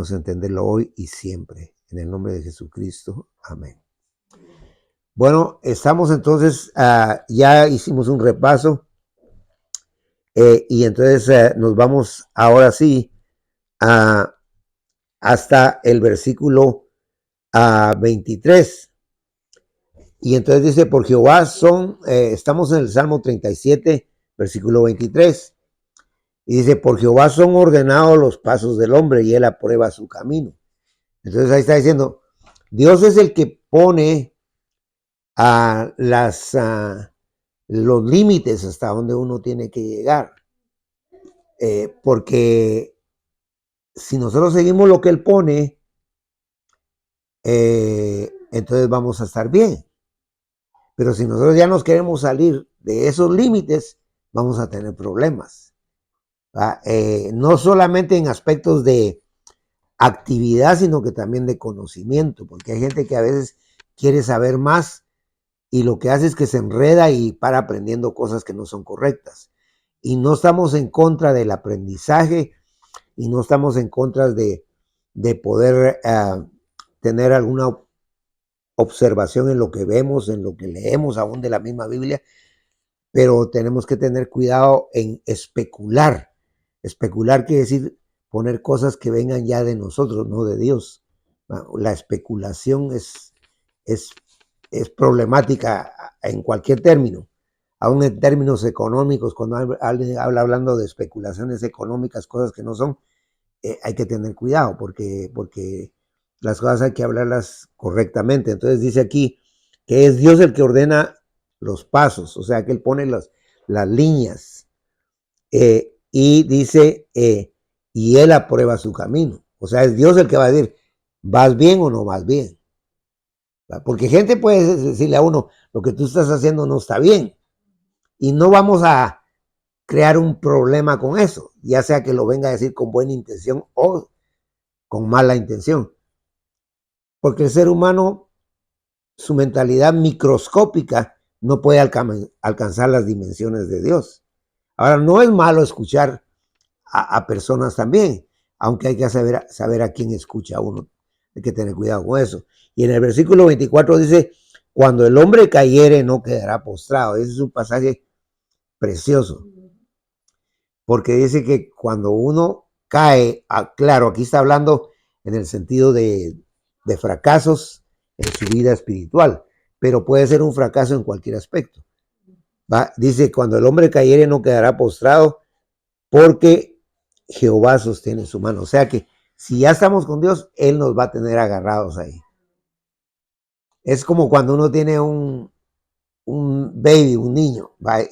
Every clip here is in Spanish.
ayúdanos a entenderlo hoy y siempre. En el nombre de Jesucristo. Amén. Bueno, estamos entonces, ya hicimos un repaso y entonces nos vamos ahora sí hasta el versículo 23. Y entonces dice, por Jehová estamos en el Salmo 37, versículo 23. Y dice, por Jehová son ordenados los pasos del hombre y él aprueba su camino. Entonces ahí está diciendo, Dios es el que pone los límites hasta donde uno tiene que llegar. Porque si nosotros seguimos lo que él pone, entonces vamos a estar bien. Pero si nosotros ya nos queremos salir de esos límites, vamos a tener problemas. No solamente en aspectos de actividad, sino que también de conocimiento, porque hay gente que a veces quiere saber más y lo que hace es que se enreda y para aprendiendo cosas que no son correctas. Y no estamos en contra del aprendizaje y no estamos en contra de poder tener alguna observación en lo que vemos, en lo que leemos aún de la misma Biblia, pero tenemos que tener cuidado en especular. Especular quiere decir poner cosas que vengan ya de nosotros, no de Dios. La especulación es problemática en cualquier término, aún en términos económicos, cuando alguien habla hablando de especulaciones económicas, cosas que no son, hay que tener cuidado porque las cosas hay que hablarlas correctamente. Entonces dice aquí que es Dios el que ordena los pasos, o sea que él pone las líneas y dice y él aprueba su camino, o sea es Dios el que va a decir vas bien o no vas bien, porque gente puede decirle a uno lo que tú estás haciendo no está bien y no vamos a crear un problema con eso, ya sea que lo venga a decir con buena intención o con mala intención, porque el ser humano, su mentalidad microscópica no puede alcanzar las dimensiones de Dios. Ahora, no es malo escuchar a personas también, aunque hay que saber a quién escucha uno. Hay que tener cuidado con eso. Y en el versículo 24 dice, cuando el hombre cayere no quedará postrado. Ese es un pasaje precioso, porque dice que cuando uno cae, claro, aquí está hablando en el sentido de fracasos en su vida espiritual, pero puede ser un fracaso en cualquier aspecto. Dice, cuando el hombre cayere no quedará postrado, porque Jehová sostiene su mano. O sea que si ya estamos con Dios, Él nos va a tener agarrados ahí. Es como cuando uno tiene un baby, un niño, ¿va?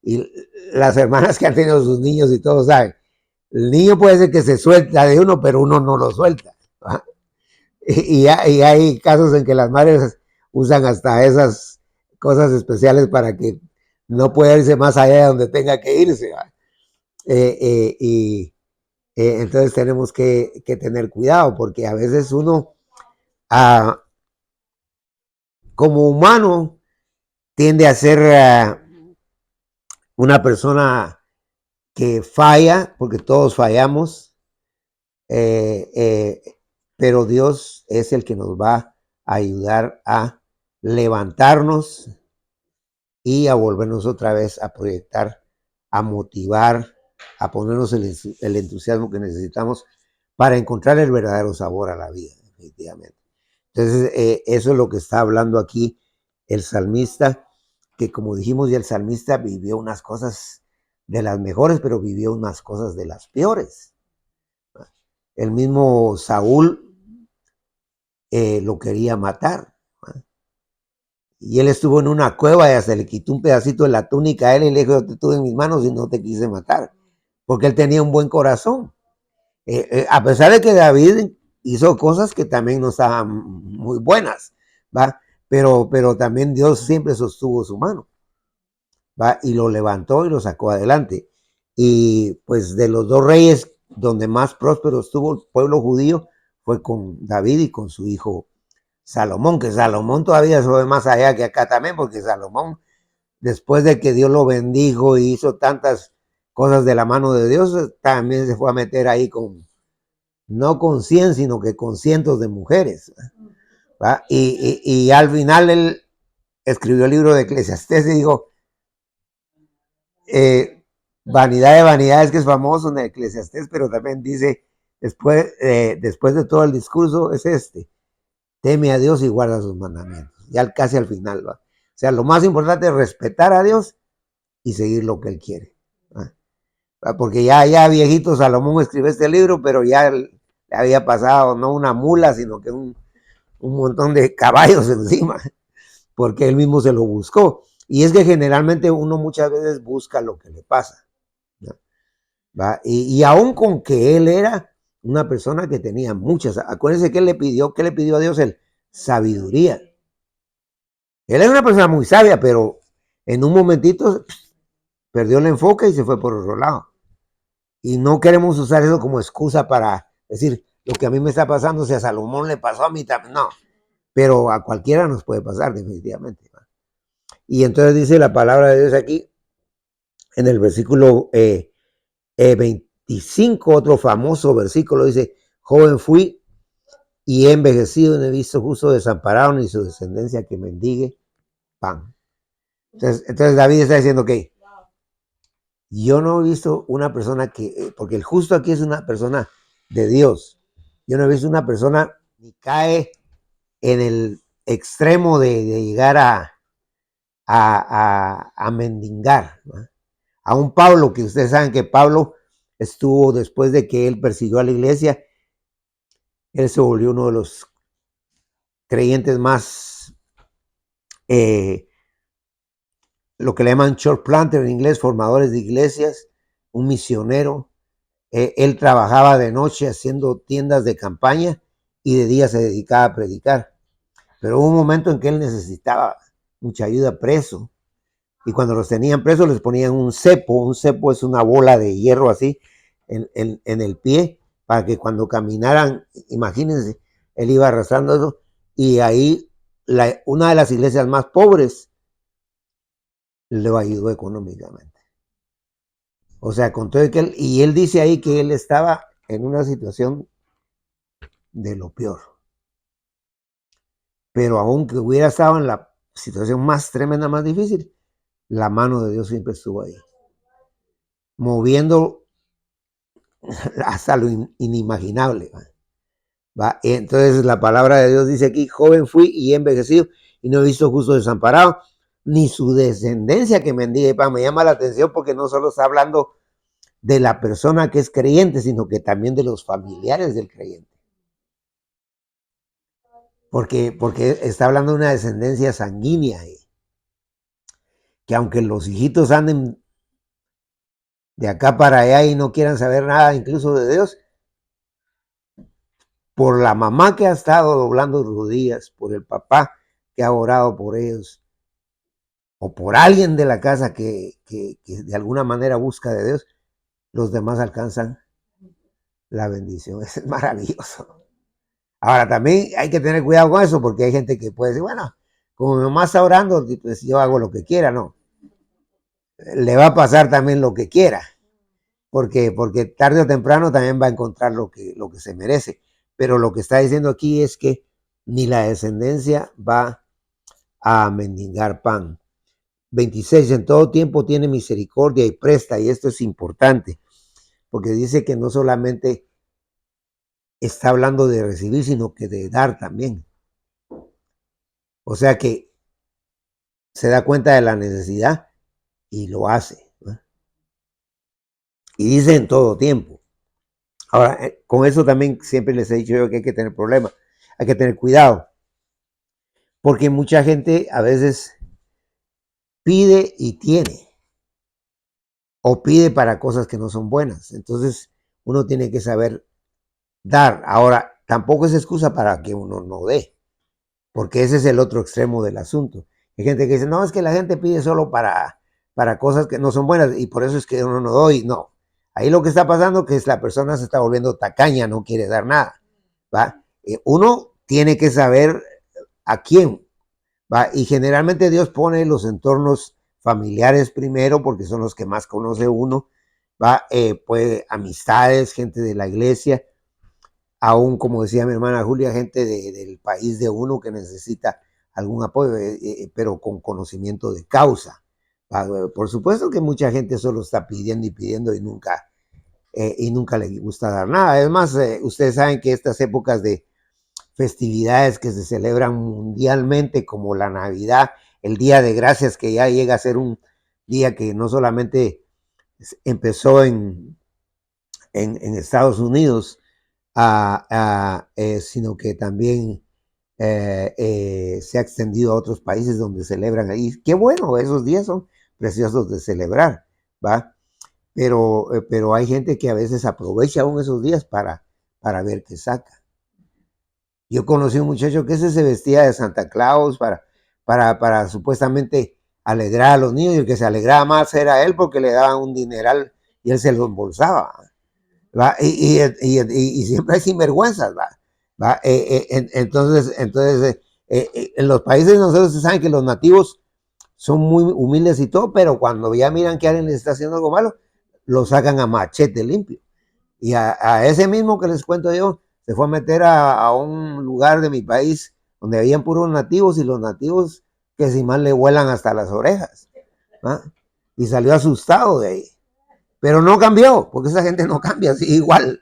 Y las hermanas que han tenido sus niños y todos saben, el niño puede ser que se suelta de uno, pero uno no lo suelta. Y hay casos en que las madres usan hasta esas cosas especiales para que no pueda irse más allá de donde tenga que irse. Entonces tenemos que tener cuidado, porque a veces uno, como humano, tiende a ser una persona que falla, porque todos fallamos, pero Dios es el que nos va a ayudar a levantarnos y a volvernos otra vez a proyectar, a motivar, a ponernos el entusiasmo que necesitamos para encontrar el verdadero sabor a la vida, definitivamente. Entonces, eso es lo que está hablando aquí el salmista, que como dijimos, ya el salmista vivió unas cosas de las mejores, pero vivió unas cosas de las peores. El mismo Saúl lo quería matar. Y él estuvo en una cueva y hasta le quitó un pedacito de la túnica a él y le dijo, yo te tuve en mis manos y no te quise matar. Porque él tenía un buen corazón. A pesar de que David hizo cosas que también no estaban muy buenas, ¿va? Pero también Dios siempre sostuvo su mano, ¿va? Y lo levantó y lo sacó adelante. Y pues de los dos reyes donde más próspero estuvo el pueblo judío fue con David y con su hijo Salomón, que Salomón todavía se ve más allá que acá también, porque Salomón, después de que Dios lo bendijo y hizo tantas cosas de la mano de Dios, también se fue a meter ahí con no con 100, sino que con cientos de mujeres. ¿Va? Y al final él escribió el libro de Eclesiastés y dijo, vanidad de vanidades, que es famoso en el Eclesiastés, pero también dice, después de todo el discurso, es teme a Dios y guarda sus mandamientos. Ya casi al final, ¿va? O sea, lo más importante es respetar a Dios y seguir lo que Él quiere. ¿Va? Porque ya viejito Salomón escribió este libro, pero ya le había pasado no una mula, sino que un montón de caballos encima, porque él mismo se lo buscó. Y es que generalmente uno muchas veces busca lo que le pasa, ¿no? ¿Va? Y aún con que él era una persona que tenía muchas, acuérdense que él le pidió, ¿qué le pidió a Dios? Él, sabiduría. Él era una persona muy sabia, pero en un momentito perdió el enfoque y se fue por otro lado. Y no queremos usar eso como excusa para decir, lo que a mí me está pasando, si a Salomón le pasó, a mí también. No, pero a cualquiera nos puede pasar definitivamente. Y entonces dice la palabra de Dios aquí, en el versículo 25, otro famoso versículo, dice, joven fui y he envejecido, no he visto justo desamparado ni su descendencia que mendigue pan. Entonces David está diciendo que yo no he visto una persona que, porque el justo aquí es una persona de Dios, yo no he visto una persona ni cae en el extremo de llegar a mendigar, ¿no? A un Pablo, que ustedes saben que Pablo estuvo, después de que él persiguió a la iglesia, él se volvió uno de los creyentes más, lo que le llaman church planter en inglés, formadores de iglesias, un misionero. Él trabajaba de noche haciendo tiendas de campaña y de día se dedicaba a predicar. Pero hubo un momento en que él necesitaba mucha ayuda preso. Y cuando los tenían presos les ponían un cepo. Un cepo es una bola de hierro así en el pie, para que cuando caminaran, imagínense, él iba arrastrando eso. Y ahí una de las iglesias más pobres lo ayudó económicamente. O sea, con todo que él dice ahí que él estaba en una situación de lo peor. Pero aunque hubiera estado en la situación más tremenda, más difícil, la mano de Dios siempre estuvo ahí, moviendo hasta lo inimaginable. ¿Va? Entonces la palabra de Dios dice aquí, joven fui y he envejecido y no he visto justo desamparado, ni su descendencia que mendigue pan. Me llama la atención porque no solo está hablando de la persona que es creyente, sino que también de los familiares del creyente. Porque está hablando de una descendencia sanguínea, que aunque los hijitos anden de acá para allá y no quieran saber nada incluso de Dios, por la mamá que ha estado doblando rodillas, por el papá que ha orado por ellos, o por alguien de la casa que de alguna manera busca de Dios, los demás alcanzan la bendición. Eso es maravilloso. Ahora, también hay que tener cuidado con eso, porque hay gente que puede decir, bueno, como mi mamá está orando, pues yo hago lo que quiera. No, le va a pasar también lo que quiera, porque tarde o temprano también va a encontrar lo que se merece. Pero lo que está diciendo aquí es que ni la descendencia va a mendigar pan. 26, en todo tiempo tiene misericordia y presta, y esto es importante, porque dice que no solamente está hablando de recibir, sino que de dar también. O sea que se da cuenta de la necesidad y lo hace, ¿no? Y dice en todo tiempo. Ahora, con eso también siempre les he dicho yo que hay que tener problemas, hay que tener cuidado, porque mucha gente a veces pide y tiene, o pide para cosas que no son buenas. Entonces uno tiene que saber dar. Ahora, tampoco es excusa para que uno no dé, porque ese es el otro extremo del asunto. Hay gente que dice, no, es que la gente pide solo para cosas que no son buenas y por eso es que uno no doy. No, ahí lo que está pasando es que la persona se está volviendo tacaña, no quiere dar nada, ¿va? Uno tiene que saber a quién, ¿va? Y generalmente Dios pone los entornos familiares primero, porque son los que más conoce uno, ¿va? Pues amistades, gente de la iglesia, aún como decía mi hermana Julia, gente del país de uno que necesita algún apoyo, pero con conocimiento de causa. Por supuesto que mucha gente solo está pidiendo y pidiendo y nunca le gusta dar nada. Además, ustedes saben que estas épocas de festividades que se celebran mundialmente, como la Navidad, el Día de Gracias, que ya llega a ser un día que no solamente empezó en Estados Unidos, sino que también se ha extendido a otros países donde celebran ahí. Qué bueno, esos días son preciosos de celebrar, ¿va? Pero hay gente que a veces aprovecha aún esos días para ver qué saca. Yo conocí un muchacho que se vestía de Santa Claus para supuestamente alegrar a los niños, y el que se alegraba más era él porque le daban un dineral y él se lo embolsaba. ¿Va? Y siempre hay sinvergüenzas, ¿va? ¿Va? Entonces en los países nosotros se saben que los nativos son muy humildes y todo, pero cuando ya miran que alguien les está haciendo algo malo, lo sacan a machete limpio. Y a ese mismo que les cuento yo, se fue a meter a un lugar de mi país donde habían puros nativos, y los nativos que si mal le vuelan hasta las orejas, ¿va? Y salió asustado de ahí. Pero no cambió, porque esa gente no cambia, así igual.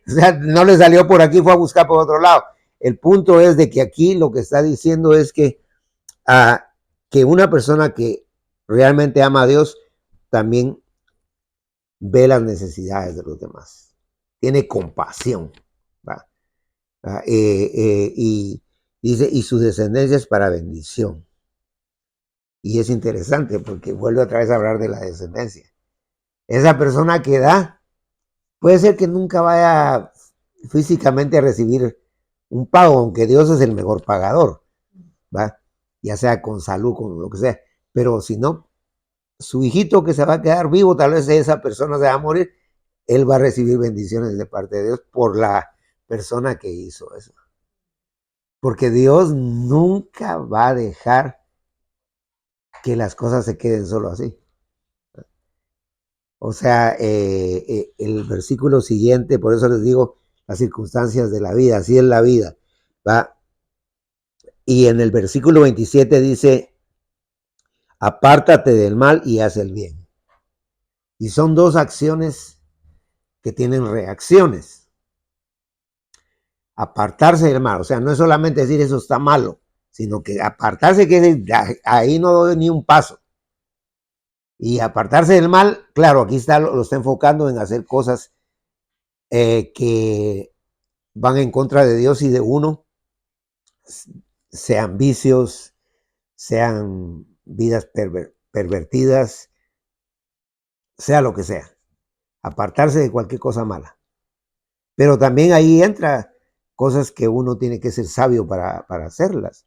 O sea, no le salió por aquí, fue a buscar por otro lado. El punto es de que aquí lo que está diciendo es que una persona que realmente ama a Dios también ve las necesidades de los demás. Tiene compasión. ¿Va? Y dice, y su descendencia es para bendición. Y es interesante porque vuelve otra vez a hablar de la descendencia. Esa persona que da, puede ser que nunca vaya físicamente a recibir un pago, aunque Dios es el mejor pagador, ¿va? Ya sea con salud, con lo que sea. Pero si no, su hijito que se va a quedar vivo, tal vez esa persona se va a morir, él va a recibir bendiciones de parte de Dios por la persona que hizo eso. Porque Dios nunca va a dejar que las cosas se queden solo así. O sea, el versículo siguiente, por eso les digo, las circunstancias de la vida, así es la vida, ¿va? Y en el versículo 27 dice, apártate del mal y haz el bien. Y son dos acciones que tienen reacciones. Apartarse del mal, o sea, no es solamente decir eso está malo, sino que apartarse, que ahí no doy ni un paso. Y apartarse del mal, claro, aquí lo está enfocando en hacer cosas que van en contra de Dios y de uno, sean vicios, sean vidas pervertidas, sea lo que sea. Apartarse de cualquier cosa mala. Pero también ahí entra cosas que uno tiene que ser sabio para hacerlas.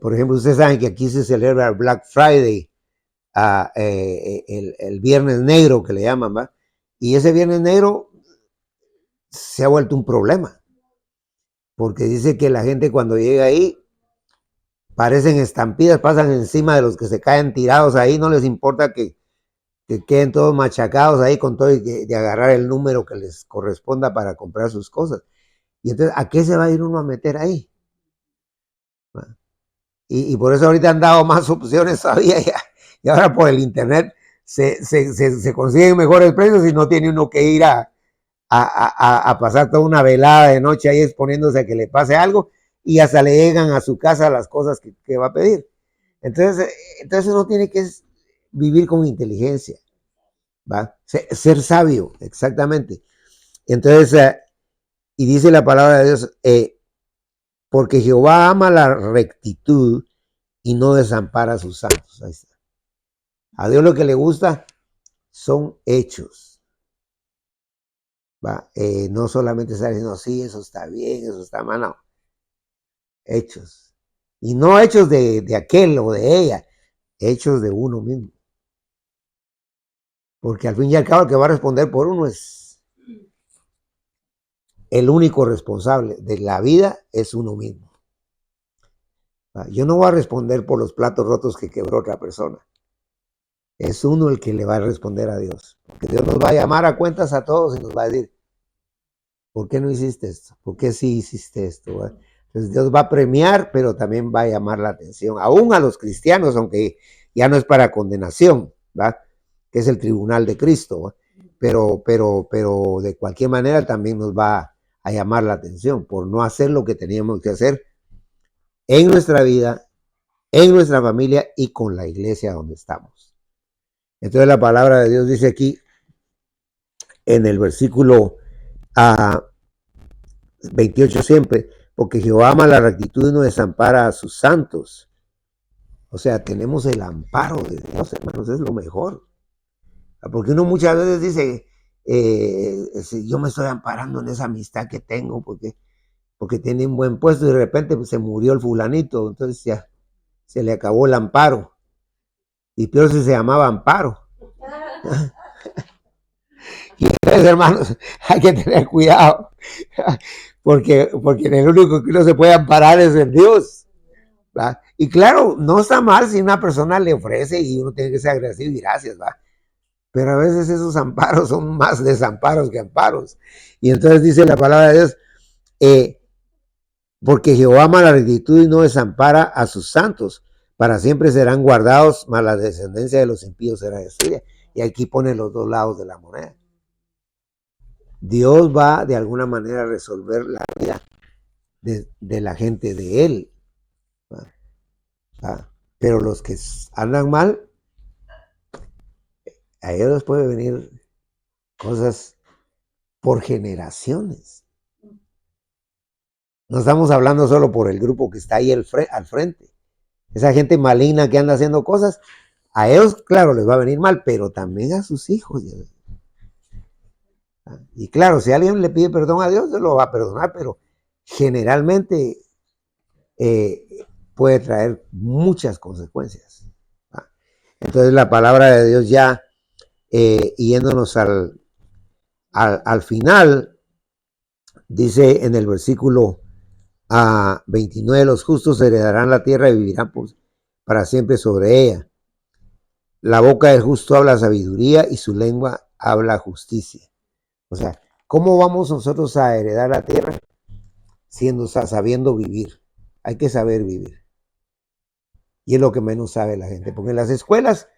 Por ejemplo, ustedes saben que aquí se celebra el Black Friday, el Viernes Negro que le llaman, ¿va? Y ese Viernes Negro se ha vuelto un problema, porque dice que la gente cuando llega ahí parecen estampidas, pasan encima de los que se caen tirados ahí, no les importa que queden todos machacados ahí con todo, y de agarrar el número que les corresponda para comprar sus cosas. Y entonces, ¿a qué se va a ir uno a meter ahí? Y por eso ahorita han dado más opciones todavía, y ahora por el internet se consiguen mejores precios y no tiene uno que ir a pasar toda una velada de noche ahí exponiéndose a que le pase algo, y hasta le llegan a su casa las cosas que va a pedir. Entonces uno tiene que vivir con inteligencia, ¿va? Ser sabio, exactamente. Entonces, y dice la palabra de Dios, porque Jehová ama la rectitud y no desampara a sus santos. Ahí está. A Dios lo que le gusta son hechos. ¿Va? No solamente estar diciendo, sí, eso está bien, eso está mal, no. Hechos. Y no hechos de aquel o de ella, hechos de uno mismo. Porque al fin y al cabo el que va a responder por uno es el único responsable de la vida, es uno mismo. Yo no voy a responder por los platos rotos que quebró otra persona. Es uno el que le va a responder a Dios. Porque Dios nos va a llamar a cuentas a todos y nos va a decir, ¿Por qué no hiciste esto? ¿Por qué sí hiciste esto? ¿Va? Entonces Dios va a premiar, pero también va a llamar la atención, aún a los cristianos, aunque ya no es para condenación, ¿va? Que es el tribunal de Cristo, ¿va? Pero de cualquier manera también nos va a llamar la atención por no hacer lo que teníamos que hacer en nuestra vida, en nuestra familia y con la iglesia donde estamos. Entonces la palabra de Dios dice aquí en el versículo 28 siempre, porque Jehová ama la rectitud y no desampara a sus santos. O sea, tenemos el amparo de Dios, hermanos, es lo mejor. Porque uno muchas veces dice, yo me estoy amparando en esa amistad que tengo porque tiene un buen puesto y de repente pues, se murió el fulanito, entonces ya se le acabó el amparo. Y peor si se llamaba amparo. Y entonces, hermanos, hay que tener cuidado, porque en el único que uno se puede amparar es en Dios. ¿Va? Y claro, no está mal si una persona le ofrece y uno tiene que ser agradecido y gracias, ¿va? Pero a veces esos amparos son más desamparos que amparos. Y entonces dice la palabra de Dios, porque Jehová ama la rectitud y no desampara a sus santos, para siempre serán guardados, mas la descendencia de los impíos será destruida. Y aquí pone los dos lados de la moneda. Dios va de alguna manera a resolver la vida de la gente de él. Pero los que andan mal, a ellos les puede venir cosas por generaciones. No estamos hablando solo por el grupo que está ahí al frente. Esa gente maligna que anda haciendo cosas, a ellos, claro, les va a venir mal, pero también a sus hijos. Y claro, si alguien le pide perdón a Dios, Dios lo va a perdonar, pero generalmente puede traer muchas consecuencias. Entonces la palabra de Dios ya, yéndonos al final, dice en el versículo 29, los justos heredarán la tierra y vivirán para siempre sobre ella. La boca del justo habla sabiduría y su lengua habla justicia. O sea, ¿cómo vamos nosotros a heredar la tierra? Sabiendo vivir. Hay que saber vivir. Y es lo que menos sabe la gente, porque las escuelas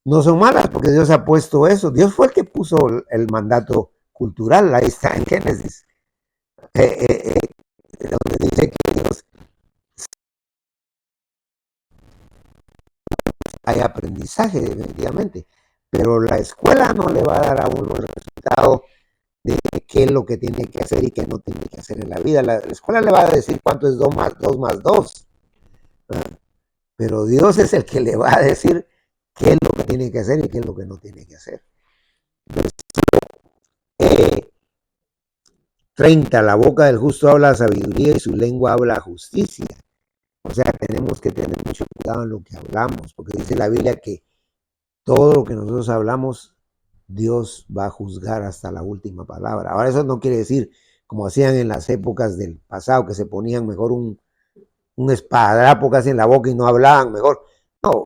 no son malas, porque Dios ha puesto eso. Dios fue el que puso el mandato cultural, ahí está en Génesis, donde dice que Dios hay aprendizaje, definitivamente, pero la escuela no le va a dar a uno el resultado de qué es lo que tiene que hacer y qué no tiene que hacer en la vida. La escuela le va a decir cuánto es 2 más 2 más 2, pero Dios es el que le va a decir qué es lo que tiene que hacer y qué es lo que no tiene que hacer. Eh, 30, la boca del justo habla sabiduría y su lengua habla justicia. O sea, tenemos que tener mucho cuidado en lo que hablamos, porque dice la Biblia que todo lo que nosotros hablamos, Dios va a juzgar hasta la última palabra. Ahora eso no quiere decir, como hacían en las épocas del pasado, que se ponían mejor un espadadrapo casi en la boca y no hablaban mejor. No,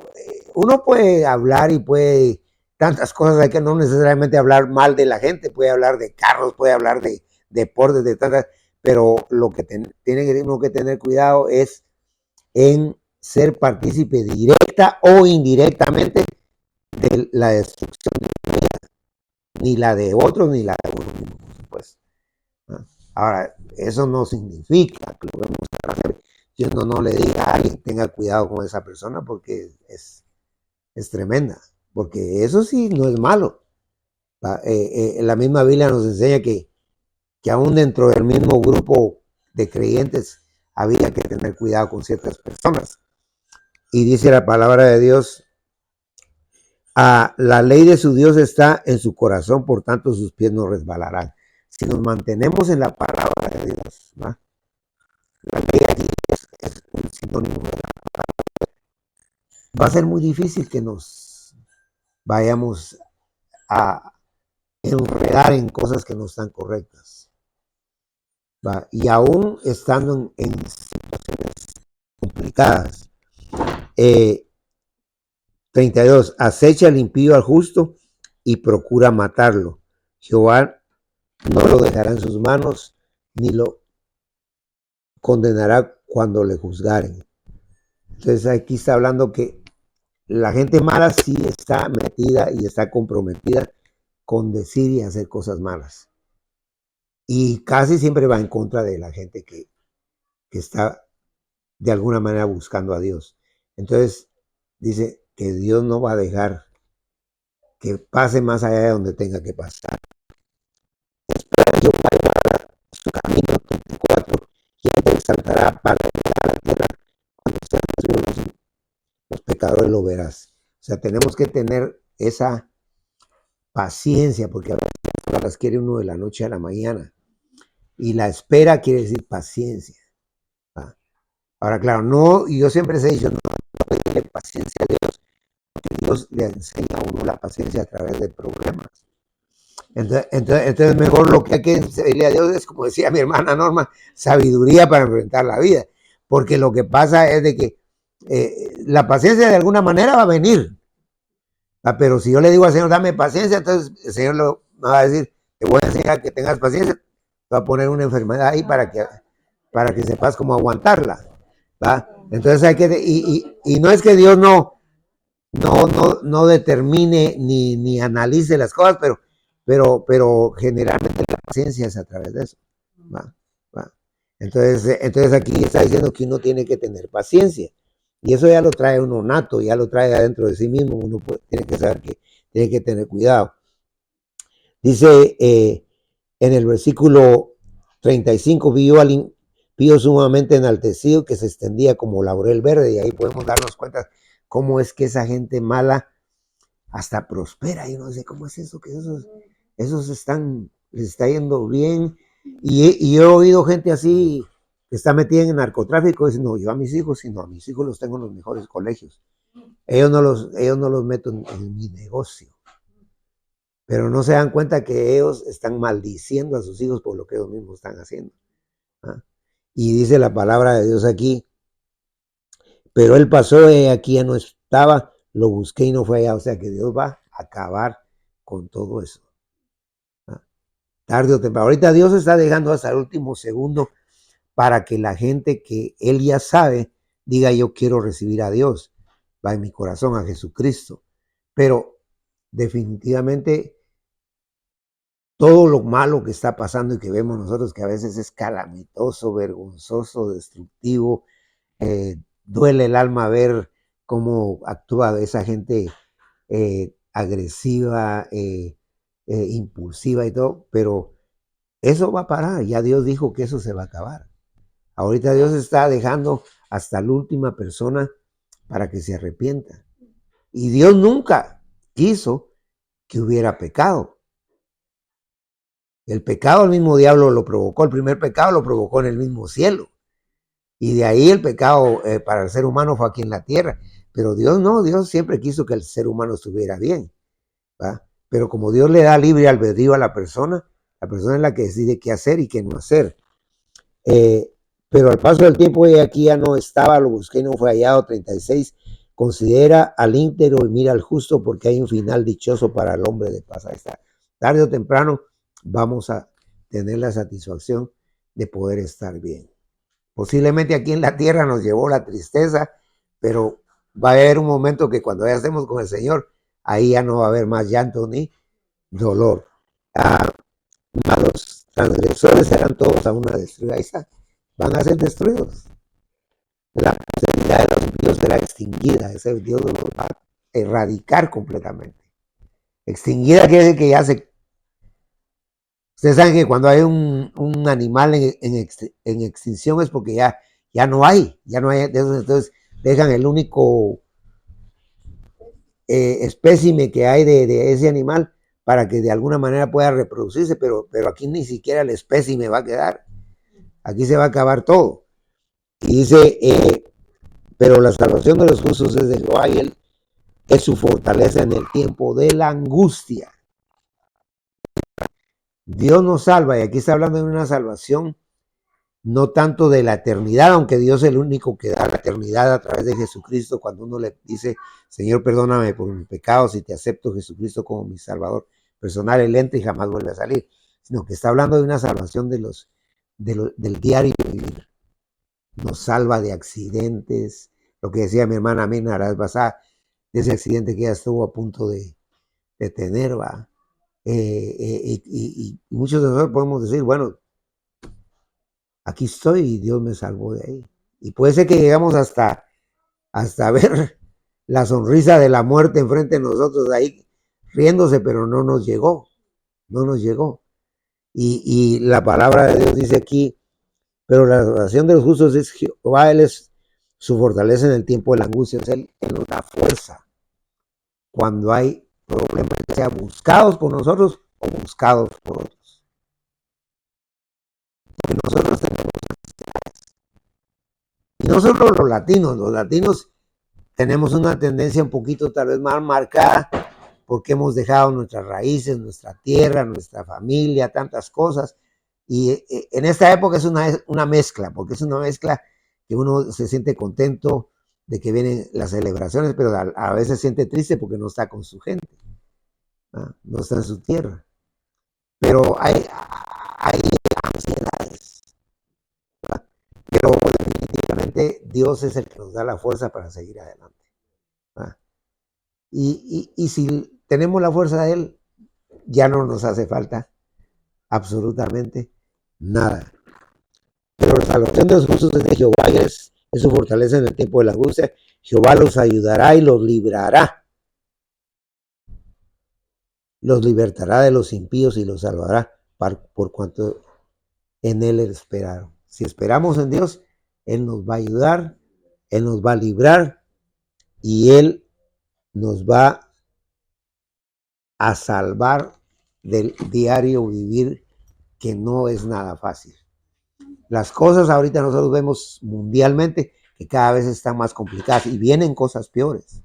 uno puede hablar y puede tantas cosas, hay que no necesariamente hablar mal de la gente, puede hablar de carros, puede hablar de deportes, de tantas, pero lo que tiene uno que tener cuidado es en ser partícipe directa o indirectamente de la destrucción de la vida, ni la de otros ni la de uno mismo, por supuesto. Ahora, eso no significa que lo vemos a hacer. Yo no le diga a alguien tenga cuidado con esa persona porque es tremenda, porque eso sí no es malo. La misma Biblia nos enseña que aún dentro del mismo grupo de creyentes había que tener cuidado con ciertas personas. Y dice la palabra de Dios, la ley de su Dios está en su corazón, por tanto sus pies no resbalarán. Si nos mantenemos en la palabra de Dios, ¿va? La ley aquí es un sinónimo de la palabra. Va a ser muy difícil que nos vayamos a enredar en cosas que no están correctas. ¿Va? Y aún estando en situaciones complicadas. 32. Acecha el impío al justo y procura matarlo. Jehová no lo dejará en sus manos, ni lo condenará cuando le juzgaren. Entonces aquí está hablando que la gente mala sí está metida y está comprometida con decir y hacer cosas malas. Y casi siempre va en contra de la gente que está de alguna manera buscando a Dios. Entonces dice que Dios no va a dejar que pase más allá de donde tenga que pasar. Espera Jehová su camino 34, quien te exaltará para llegar a la tierra cuando sean los pecadores lo verás. O sea, tenemos que tener esa paciencia, porque a veces las quiere uno de la noche a la mañana. Y la espera quiere decir paciencia. ¿Va? Ahora, claro, no, y yo siempre he dicho, no pedirle paciencia a Dios, porque Dios le enseña a uno la paciencia a través de problemas. Entonces mejor lo que hay que pedirle a Dios es, como decía mi hermana Norma, sabiduría para enfrentar la vida. Porque lo que pasa es de que la paciencia de alguna manera va a venir. Pero si yo le digo al Señor, dame paciencia, entonces el Señor me va a decir, te voy a enseñar que tengas paciencia, va a poner una enfermedad ahí para que sepas cómo aguantarla. ¿Va? Entonces hay que, y no es que Dios no determine ni analice las cosas, pero generalmente la paciencia es a través de eso. ¿Va? ¿Va? Entonces aquí está diciendo que uno tiene que tener paciencia. Y eso ya lo trae uno nato, ya lo trae adentro de sí mismo. Uno tiene que saber que tiene que tener cuidado. Dice en el versículo 35, vio sumamente enaltecido que se extendía como laurel verde. Y ahí podemos darnos cuenta cómo es que esa gente mala hasta prospera. Y uno dice, ¿cómo es eso? Que esos les está yendo bien. Y he oído gente así que está metida en el narcotráfico. Dice, no, yo a mis hijos los tengo en los mejores colegios. Ellos no los meto en mi negocio. Pero no se dan cuenta que ellos están maldiciendo a sus hijos por lo que ellos mismos están haciendo. ¿Ah? Y dice la palabra de Dios aquí, pero él pasó y aquí ya no estaba, lo busqué y no fue allá. O sea que Dios va a acabar con todo eso. ¿Ah? Tarde o temprano. Ahorita Dios está dejando hasta el último segundo para que la gente que él ya sabe diga, yo quiero recibir a Dios. Va en mi corazón a Jesucristo. Pero definitivamente todo lo malo que está pasando y que vemos nosotros, que a veces es calamitoso, vergonzoso, destructivo, duele el alma ver cómo actúa esa gente agresiva, impulsiva y todo, pero eso va a parar. Ya Dios dijo que eso se va a acabar. Ahorita Dios está dejando hasta la última persona para que se arrepienta. Y Dios nunca quiso que hubiera pecado. El pecado el mismo diablo lo provocó, el primer pecado lo provocó en el mismo cielo. Y de ahí el pecado para el ser humano fue aquí en la tierra. Pero Dios no, Dios siempre quiso que el ser humano estuviera bien. ¿Va? Pero como Dios le da libre albedrío a la persona es la que decide qué hacer y qué no hacer. Pero al paso del tiempo aquí ya no estaba, lo busqué y no fue hallado. 36. Considera al íntegro y mira al justo, porque hay un final dichoso para el hombre de paz. Ahí está. Tarde o temprano vamos a tener la satisfacción de poder estar bien. Posiblemente aquí en la tierra nos llevó la tristeza, pero va a haber un momento que cuando ya estemos con el Señor, ahí ya no va a haber más llanto ni dolor. Los transgresores serán todos a una destruida. Ahí está. Van a ser destruidos. La posteridad de los impíos será extinguida. Ese Dios los va a erradicar completamente. Extinguida quiere decir que ya se... Ustedes saben que cuando hay un animal en extinción es porque ya no hay de esos, entonces dejan el único espécime que hay de ese animal para que de alguna manera pueda reproducirse, pero aquí ni siquiera el espécime va a quedar. Aquí se va a acabar todo. Y dice, pero la salvación de los justos es de Jehová y él es su fortaleza en el tiempo de la angustia. Dios nos salva, y aquí está hablando de una salvación no tanto de la eternidad, aunque Dios es el único que da la eternidad a través de Jesucristo. Cuando uno le dice, Señor, perdóname por mis pecados y te acepto Jesucristo como mi Salvador personal, él entra y jamás vuelve a salir. sino que está hablando de una salvación del diario vivir. Nos salva de accidentes, lo que decía mi hermana Mina la vez pasada, de ese accidente que ella estuvo a punto de tener, va. Y muchos de nosotros podemos decir, bueno, aquí estoy y Dios me salvó de ahí. Y puede ser que llegamos hasta ver la sonrisa de la muerte enfrente de nosotros ahí riéndose, pero no nos llegó, no nos llegó. Y la palabra de Dios dice aquí, pero la oración de los justos es Jehová, Él es su fortaleza en el tiempo de la angustia, es Él nos da fuerza cuando hay problemas, sea buscados por nosotros o buscados por otros. Porque nosotros tenemos, y no solo los latinos tenemos una tendencia un poquito tal vez más marcada porque hemos dejado nuestras raíces, nuestra tierra, nuestra familia, tantas cosas. Y en esta época es una mezcla, porque es una mezcla que uno se siente contento de que vienen las celebraciones, pero a veces se siente triste porque no está con su gente, no está en su tierra. Pero hay ansiedades, ¿verdad? Pero definitivamente Dios es el que nos da la fuerza para seguir adelante, ¿verdad? Y si tenemos la fuerza de Él, ya no nos hace falta absolutamente nada. Pero la salvación de los justos es de Jehová, es su fortaleza en el tiempo de la angustia. Jehová los ayudará y los librará. Los libertará de los impíos y los salvará por cuanto en Él esperaron. Si esperamos en Dios, Él nos va a ayudar, Él nos va a librar y Él nos va a salvar del diario vivir que no es nada fácil. Las cosas ahorita nosotros vemos mundialmente que cada vez están más complicadas y vienen cosas peores.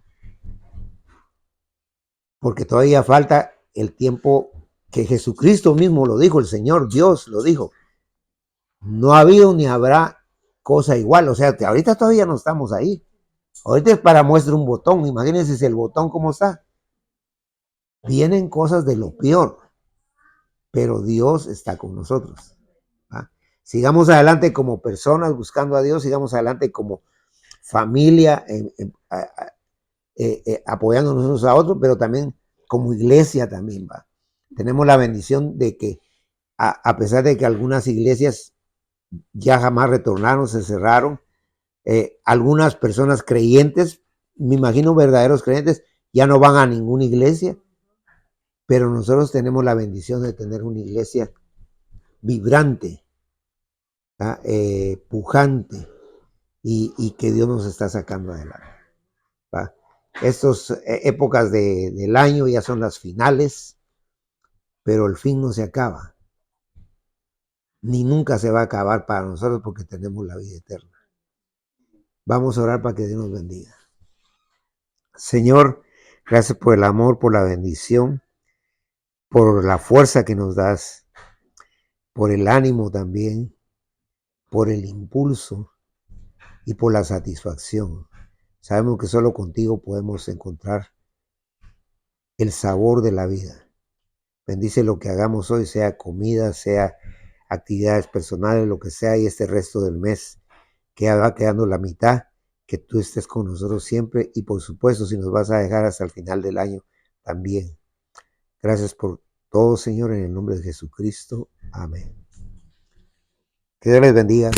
Porque todavía falta el tiempo que Jesucristo mismo lo dijo, el Señor Dios lo dijo. No ha habido ni habrá cosa igual. O sea, que ahorita todavía no estamos ahí. Ahorita es para muestra un botón. Imagínense si el botón cómo está. Vienen cosas de lo peor. Pero Dios está con nosotros. ¿Va? Sigamos adelante como personas buscando a Dios. Sigamos adelante como familia, apoyándonos unos a otros, pero también como iglesia también, va. Tenemos la bendición de que a pesar de que algunas iglesias ya jamás retornaron, se cerraron, algunas personas creyentes, me imagino verdaderos creyentes, ya no van a ninguna iglesia, pero nosotros tenemos la bendición de tener una iglesia vibrante, pujante, y que Dios nos está sacando adelante, ¿va? Estas épocas del año ya son las finales, pero el fin no se acaba, ni nunca se va a acabar para nosotros porque tenemos la vida eterna. Vamos a orar para que Dios nos bendiga. Señor, gracias por el amor, por la bendición, por la fuerza que nos das, por el ánimo también, por el impulso y por la satisfacción. Sabemos que solo contigo podemos encontrar el sabor de la vida. Bendice lo que hagamos hoy, sea comida, sea actividades personales, lo que sea, y este resto del mes que va quedando la mitad, que tú estés con nosotros siempre y por supuesto si nos vas a dejar hasta el final del año también. Gracias por todo, Señor, en el nombre de Jesucristo. Amén. Que Dios les bendiga.